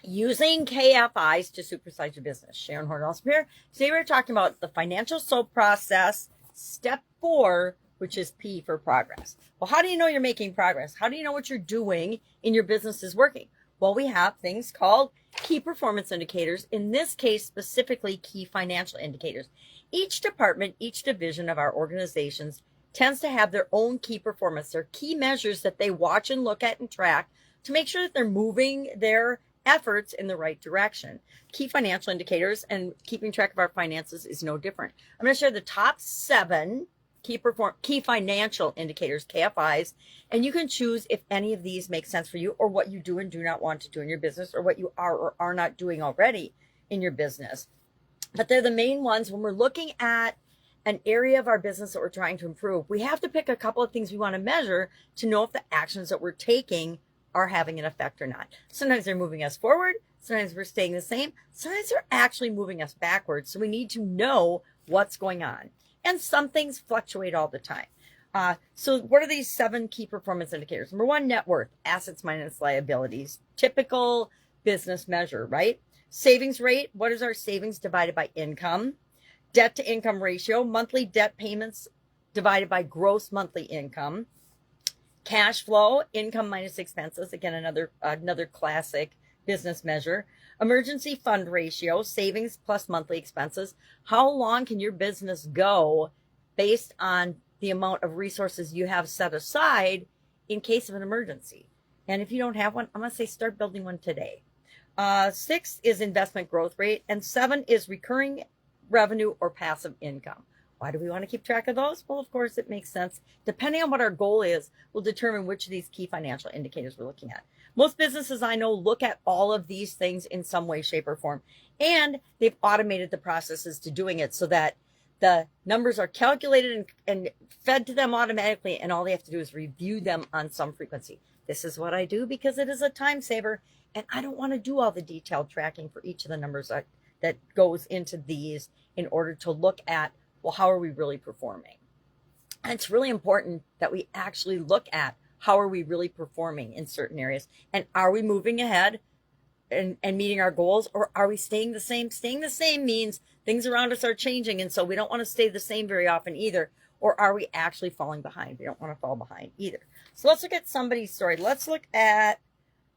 Using KFIs to supersize your business. Sharon Horne-Ellstrom here. Today we're talking about the financial SOAP process, step 4, which is P for progress. Well, how do you know you're making progress? How do you know what you're doing in your business is working? Well, we have things called key performance indicators. In this case, specifically key financial indicators. Each department, each division of our organizations tends to have their own key performance. They're key measures that they watch and look at and track to make sure that they're moving their efforts in the right direction. Key financial indicators and keeping track of our finances is no different. I'm going to share the top 7 key financial indicators, KFIs, and you can choose if any of these make sense for you or what you do and do not want to do in your business or what you are or are not doing already in your business. But they're the main ones when we're looking at an area of our business that we're trying to improve. We have to pick a couple of things we want to measure to know if the actions that we're taking are having an effect or not. Sometimes they're moving us forward. Sometimes we're staying the same. Sometimes they're actually moving us backwards. So we need to know what's going on. And some things fluctuate all the time. So what are these 7 key performance indicators? Number 1, net worth, assets minus liabilities. Typical business measure, right? Savings rate, what is our savings divided by income? Debt to income ratio, monthly debt payments divided by gross monthly income. Cash flow, income minus expenses. Again, another classic business measure. Emergency fund ratio, savings plus monthly expenses. How long can your business go based on the amount of resources you have set aside in case of an emergency? And if you don't have one, I'm going to say start building one today. 6 is investment growth rate, and 7 is recurring revenue or passive income. Why do we want to keep track of those? Well, of course, it makes sense. Depending on what our goal is, we'll determine which of these key financial indicators we're looking at. Most businesses I know look at all of these things in some way, shape, or form. And they've automated the processes to doing it so that the numbers are calculated and fed to them automatically, and all they have to do is review them on some frequency. This is what I do because it is a time saver, and I don't want to do all the detailed tracking for each of the numbers that goes into these in order to look at, well, how are we really performing? And it's really important that we actually look at how are we really performing in certain areas, and are we moving ahead and meeting our goals, or are we staying the same? Staying the same means things around us are changing, and so we don't want to stay the same very often either. Or are we actually falling behind? We don't want to fall behind either. So let's look at somebody's story. Let's look at,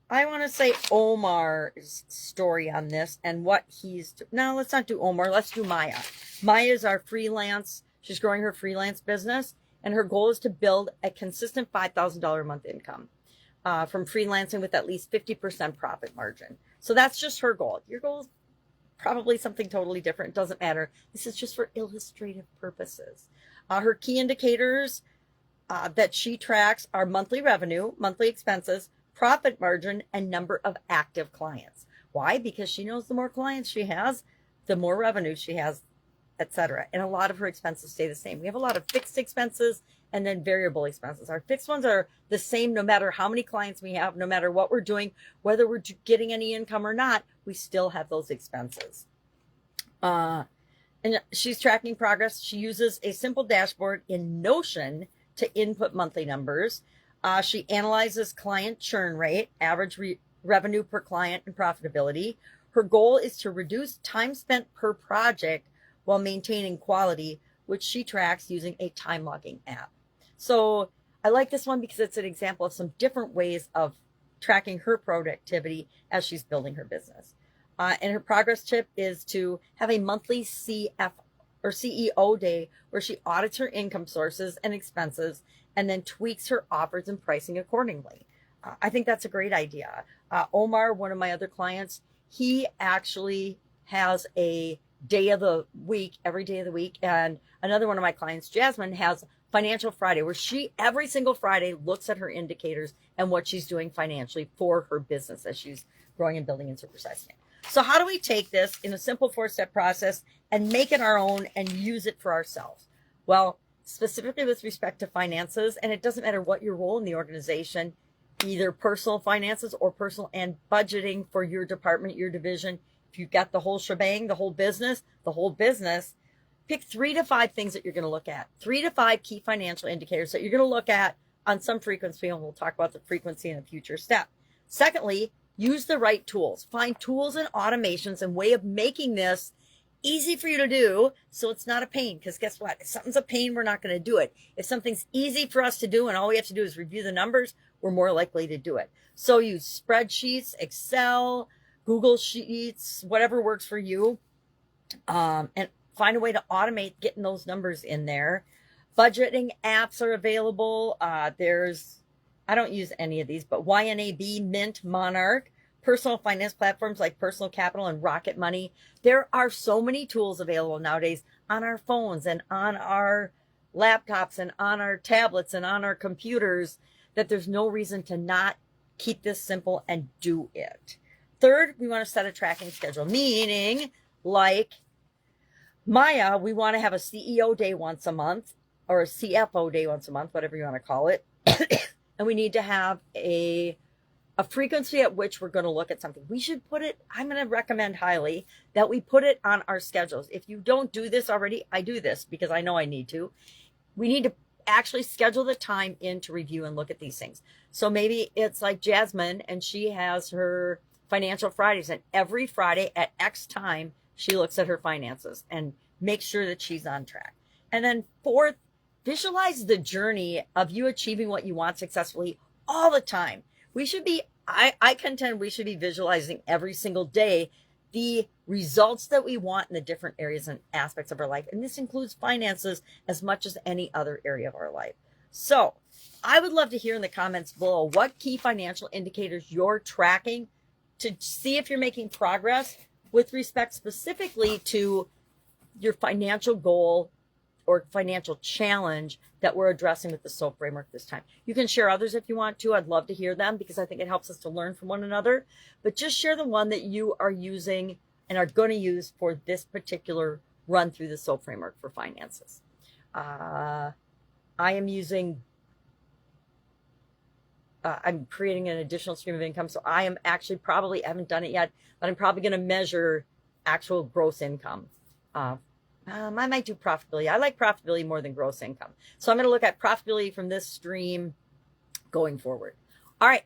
I want to say, Omar's story on this and what he's, no, let's not do Omar. Let's do Maya. Maya is our freelance. She's growing her freelance business, and her goal is to build a consistent $5,000 a month income from freelancing with at least 50% profit margin. So that's just her goal. Your goal is probably something totally different. It doesn't matter. This is just for illustrative purposes. Her key indicators that she tracks are monthly revenue, monthly expenses, profit margin, and number of active clients. Why? Because she knows the more clients she has, the more revenue she has, etc. And a lot of her expenses stay the same. We have a lot of fixed expenses and then variable expenses. Our fixed ones are the same no matter how many clients we have, no matter what we're doing, whether we're getting any income or not, we still have those expenses. And she's tracking progress. She uses a simple dashboard in Notion to input monthly numbers. She analyzes client churn rate, average revenue per client, and profitability. Her goal is to reduce time spent per project while maintaining quality, which she tracks using a time logging app. So I like this one because it's an example of some different ways of tracking her productivity as she's building her business. And her progress tip is to have a monthly CEO day where she audits her income sources and expenses and then tweaks her offers and pricing accordingly. I think that's a great idea. Omar, one of my other clients, he actually has a day of the week, every day of the week. And another one of my clients, Jasmine, has Financial Friday, where she every single Friday looks at her indicators and what she's doing financially for her business as she's growing and building and supersizing it. So how do we take this in a simple 4-step process and make it our own and use it for ourselves? Well, specifically with respect to finances, and it doesn't matter what your role in the organization, either personal finances or personal and budgeting for your department, your division. If you've got the whole shebang, the whole business, pick 3 to 5 things that you're going to look at. 3 to 5 key financial indicators that you're going to look at on some frequency, and we'll talk about the frequency in a future step. Secondly, use the right tools. Find tools and automations and way of making this easy for you to do so it's not a pain. Because guess what? If something's a pain, we're not going to do it. If something's easy for us to do and all we have to do is review the numbers, we're more likely to do it. So use spreadsheets, Excel, Google Sheets, whatever works for you, and find a way to automate getting those numbers in there. Budgeting apps are available. I don't use any of these, but YNAB, Mint, Monarch, personal finance platforms like Personal Capital and Rocket Money. There are so many tools available nowadays on our phones and on our laptops and on our tablets and on our computers that there's no reason to not keep this simple and do it. Third, we want to set a tracking schedule, meaning like Maya, we want to have a CEO day once a month or a CFO day once a month, whatever you want to call it. And we need to have a frequency at which we're going to look at something. We should put it, I'm going to recommend highly that we put it on our schedules. If you don't do this already, I do this because I know I need to. We need to actually schedule the time in to review and look at these things. So maybe it's like Jasmine and she has her financial Fridays, and every Friday at X time, she looks at her finances and makes sure that she's on track. And then fourth, visualize the journey of you achieving what you want successfully all the time. We should be, I contend we should be visualizing every single day the results that we want in the different areas and aspects of our life. And this includes finances as much as any other area of our life. So I would love to hear in the comments below what key financial indicators you're tracking to see if you're making progress with respect specifically to your financial goal or financial challenge that we're addressing with the SOAP framework this time. You can share others if you want to. I'd love to hear them because I think it helps us to learn from one another. But just share the one that you are using and are going to use for this particular run through the SOAP framework for finances. I am using, I'm creating an additional stream of income. So I am actually probably, I haven't done it yet, but I'm probably going to measure actual gross income. I might do profitability. I like profitability more than gross income. So I'm going to look at profitability from this stream going forward. All right.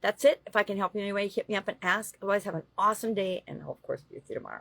That's it. If I can help you in any way, hit me up and ask. Otherwise, have an awesome day, and I'll, of course, be with you tomorrow.